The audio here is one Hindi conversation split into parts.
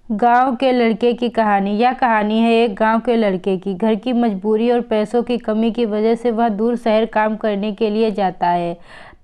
गांव के लड़के की कहानी। यह कहानी है एक गांव के लड़के की। घर की मजबूरी और पैसों की कमी की वजह से वह दूर शहर काम करने के लिए जाता है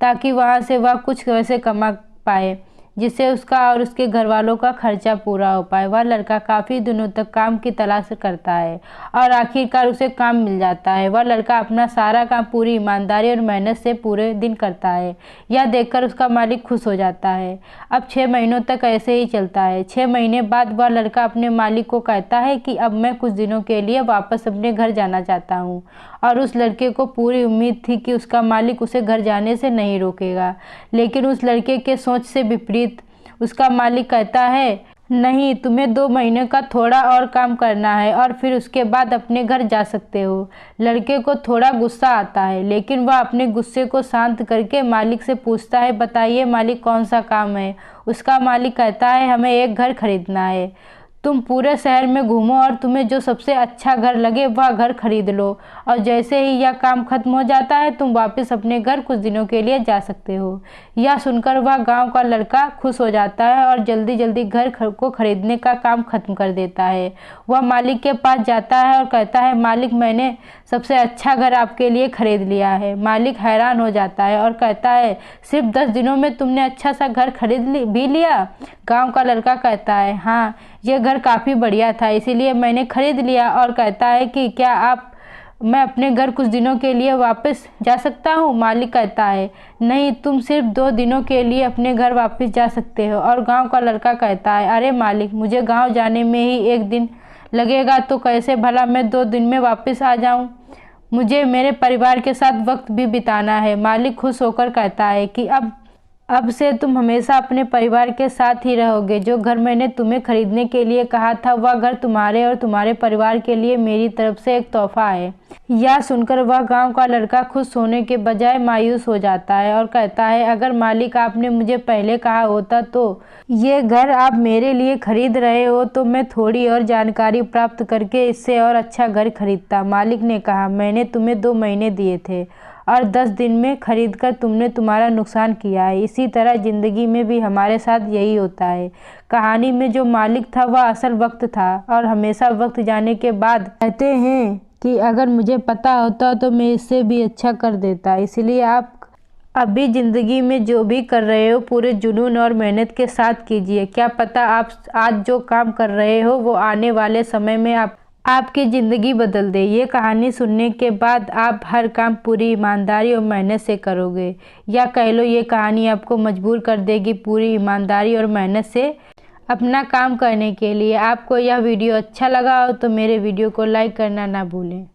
ताकि वहां से वह कुछ पैसे कमा पाए जिससे उसका और उसके घर वालों का खर्चा पूरा हो पाए। वह लड़का काफ़ी दिनों तक काम की तलाश करता है और आखिरकार उसे काम मिल जाता है। वह लड़का अपना सारा काम पूरी ईमानदारी और मेहनत से पूरे दिन करता है। यह देखकर उसका मालिक खुश हो जाता है। अब 6 महीनों तक ऐसे ही चलता है। 6 महीने बाद वह लड़का अपने मालिक को कहता है कि अब मैं कुछ दिनों के लिए वापस अपने घर जाना चाहता हूँ और उस लड़के को पूरी उम्मीद थी कि उसका मालिक उसे घर जाने से नहीं रोकेगा। लेकिन उस लड़के के सोच से विपरीत उसका मालिक कहता है, नहीं, तुम्हें 2 महीने का थोड़ा और काम करना है और फिर उसके बाद अपने घर जा सकते हो। लड़के को थोड़ा गुस्सा आता है लेकिन वह अपने गुस्से को शांत करके मालिक से पूछता है, बताइए मालिक, कौन सा काम है। उसका मालिक कहता है, हमें एक घर खरीदना है। तुम पूरे शहर में घूमो और तुम्हें जो सबसे अच्छा घर लगे वह घर खरीद लो और जैसे ही यह काम खत्म हो जाता है तुम वापस अपने घर कुछ दिनों के लिए जा सकते हो। यह सुनकर वह गांव का लड़का खुश हो जाता है और जल्दी जल्दी घर को खरीदने का काम खत्म कर देता है। वह मालिक के पास जाता है और कहता है, मालिक, मैंने सबसे अच्छा घर आपके लिए खरीद लिया है। मालिक हैरान हो जाता है और कहता है, सिर्फ 10 दिनों में तुमने अच्छा सा घर खरीद भी लिया। गांव का लड़का कहता है, हाँ, यह घर काफ़ी बढ़िया था इसीलिए मैंने खरीद लिया। और कहता है कि क्या मैं अपने घर कुछ दिनों के लिए वापस जा सकता हूँ। मालिक कहता है, नहीं, तुम सिर्फ 2 दिनों के लिए अपने घर वापस जा सकते हो। और गांव का लड़का कहता है, अरे मालिक, मुझे गांव जाने में ही 1 दिन लगेगा तो कैसे भला मैं 2 दिन में वापस आ जाऊँ। मुझे मेरे परिवार के साथ वक्त भी बिताना है। मालिक खुश होकर कहता है कि अब से तुम हमेशा अपने परिवार के साथ ही रहोगे। जो घर मैंने तुम्हें खरीदने के लिए कहा था वह घर तुम्हारे और तुम्हारे परिवार के लिए मेरी तरफ से एक तोहफा है। यह सुनकर वह गांव का लड़का खुश होने के बजाय मायूस हो जाता है और कहता है, अगर मालिक आपने मुझे पहले कहा होता तो ये घर आप मेरे लिए खरीद रहे हो तो मैं थोड़ी और जानकारी प्राप्त करके इससे और अच्छा घर खरीदता। मालिक ने कहा, मैंने तुम्हें 2 महीने दिए थे और 10 दिन में खरीदकर तुमने तुम्हारा नुकसान किया है। इसी तरह ज़िंदगी में भी हमारे साथ यही होता है। कहानी में जो मालिक था वह असल वक्त था और हमेशा वक्त जाने के बाद कहते हैं कि अगर मुझे पता होता तो मैं इससे भी अच्छा कर देता। इसलिए आप अभी ज़िंदगी में जो भी कर रहे हो पूरे जुनून और मेहनत के साथ कीजिए। क्या पता आप आज जो काम कर रहे हो वो आने वाले समय में आपकी ज़िंदगी बदल दे। ये कहानी सुनने के बाद आप हर काम पूरी ईमानदारी और मेहनत से करोगे, या कह लो ये कहानी आपको मजबूर कर देगी पूरी ईमानदारी और मेहनत से अपना काम करने के लिए। आपको यह वीडियो अच्छा लगा हो तो मेरे वीडियो को लाइक करना ना भूलें।